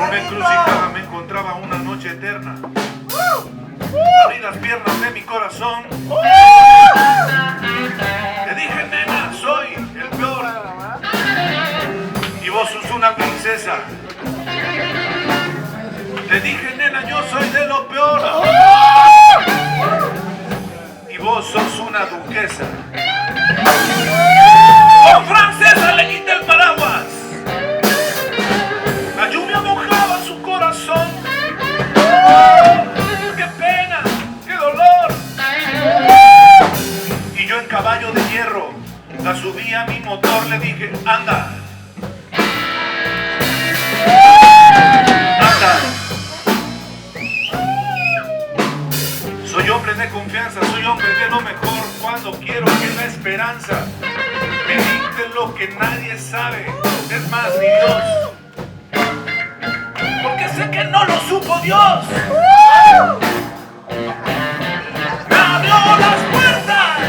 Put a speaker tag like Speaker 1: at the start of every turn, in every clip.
Speaker 1: una encrucijada me encontraba una noche eterna. Abrí las piernas de mi corazón. Te dije, nena, soy el peor. Y vos sos una princesa. Te dije, nena, yo soy de lo peor. Y vos sos una duquesa. ¡Oh, francesa, le quité el paraguas! La lluvia mojaba su corazón. ¡Qué pena! ¡Qué dolor! Y yo en caballo de hierro la subí a mi motor, le dije, anda. Anda. Soy hombre de confianza, soy hombre de lo mejor. Cuando quiero que la esperanza me dicte lo que nadie sabe, es más, ni Dios. Porque sé que no lo supo Dios. Me abrió las puertas.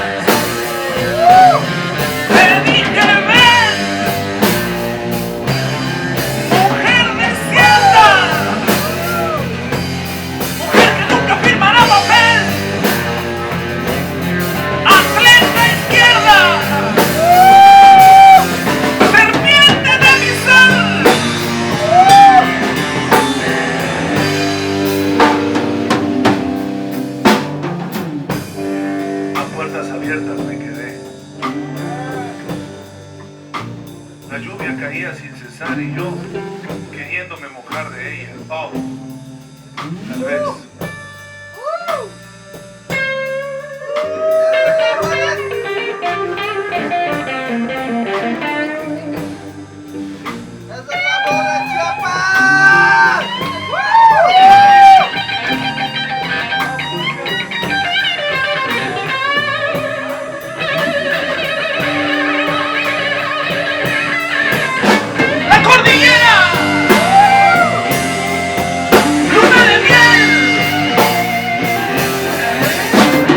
Speaker 1: Me dije, ven, mujer desierta, mujer que nunca firmará papel, atleta izquierda, serpiente de mi sal. A puertas abiertas me quedé. La lluvia caía sin cesar y yo queriéndome mojar de ella. Oh, tal vez. ¡La cordillera! ¡Luna de miel!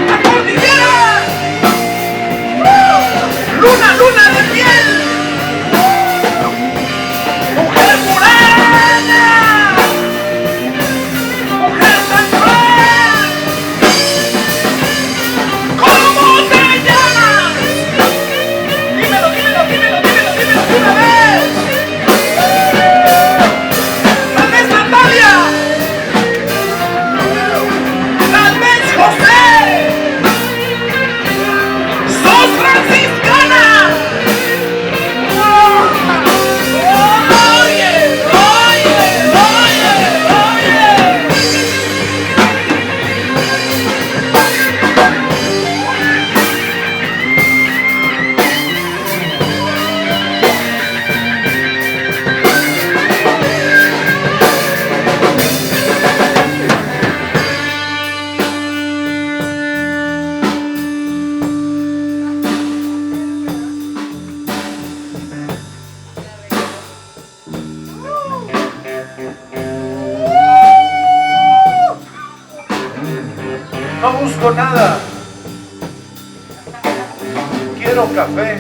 Speaker 1: ¡La cordillera! ¡Luna de miel! ¡Mujer morena! ¡Mujer tan cruel! ¿Cómo te llamas? Dímelo de una vez. Tal vez Natalia, tal vez José, sos franciscana. Oye. No busco nada. Quiero café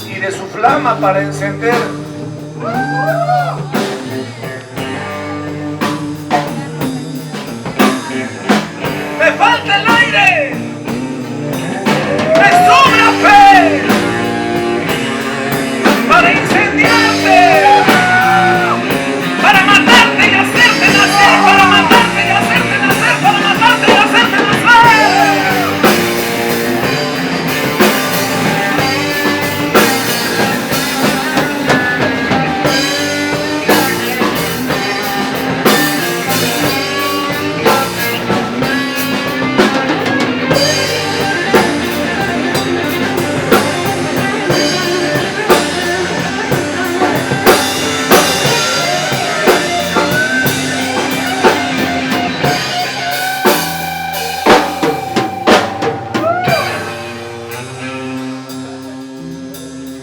Speaker 1: y de su flama para encender. ¡Me falta el aire! ¡Me sobra fe! ¡Para incendiarte! ¡Para matarte y hacerte nacer! ¡Para matarte y hacerte nacer! ¡Para matarte y hacerte nacer!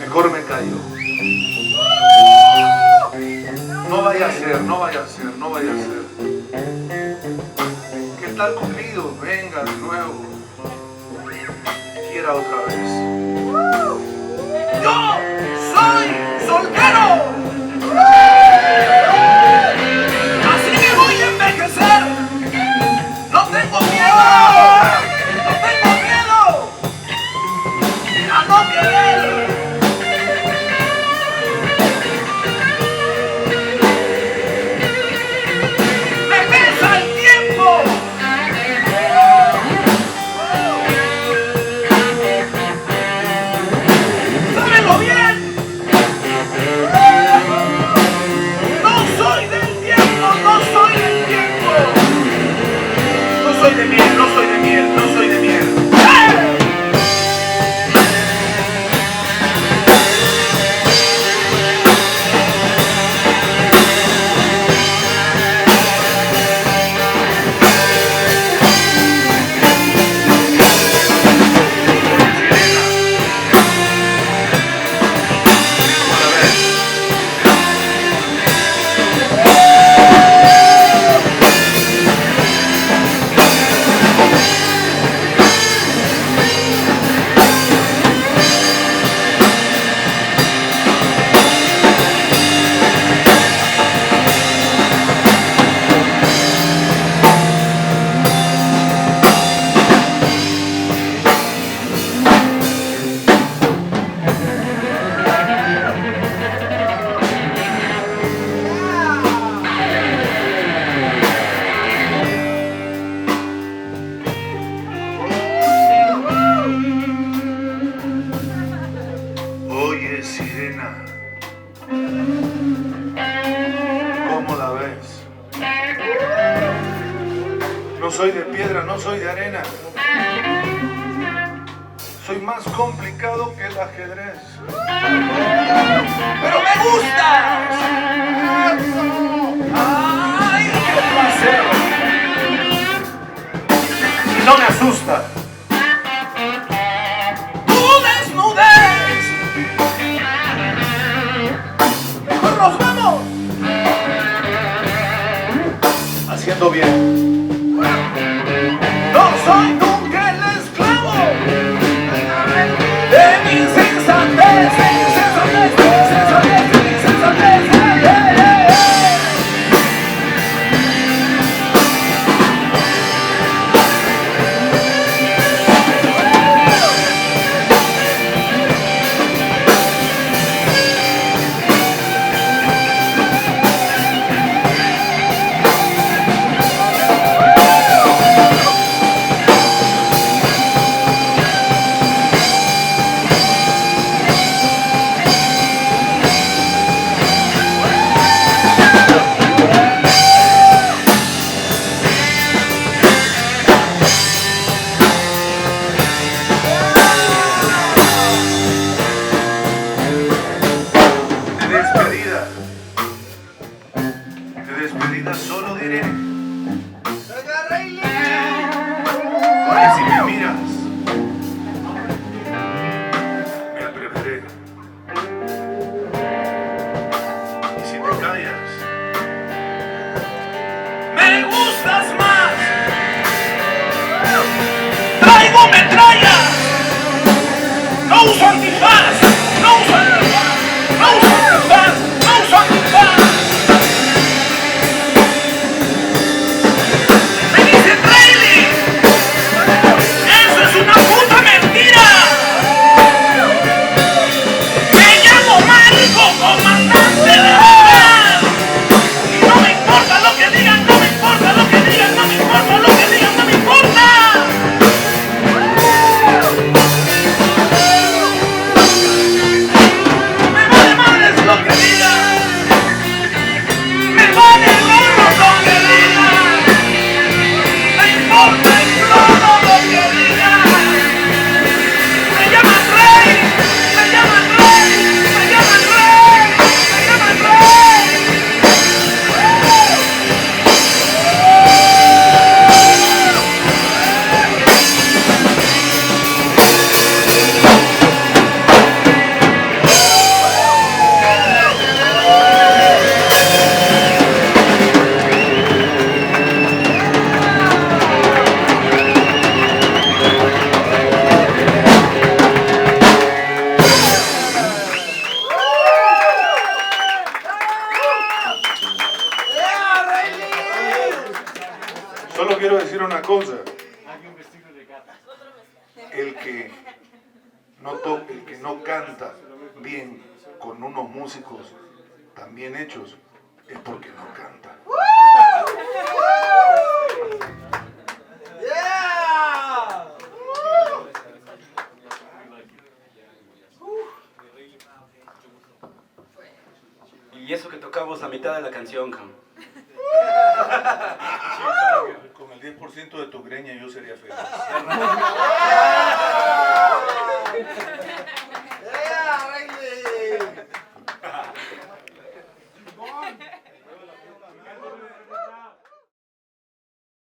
Speaker 1: Mejor me callo. No vaya a ser. ¿Qué tal conmigo? Venga de nuevo. Quiera otra vez. ¡Yo soy soltero! sirena. ¿Cómo la ves? No soy de piedra, no soy de arena. Soy más complicado que el ajedrez. ¡Pero me gustas! ¡Ay, qué placer! Y no me asusta. ¡Tu desnudez! ¡Mejor nos vamos! Haciendo bien. No soy nunca el esclavo de mi insensatez, de mi insensatez, de mi insensatez, de mi insensatez. De despedida solo diré que si me miras me atreveré, y si te callas me gustas más. Traigo metralla, no uso antifaz, no uso antifaz, no uso antifaz, no uso antifaz. Solo quiero decir una cosa. El que no canta bien con unos músicos tan bien hechos es porque no canta.
Speaker 2: Y eso que tocamos la mitad de la canción, Cam.
Speaker 1: Con el 10% de tu greña yo sería feliz.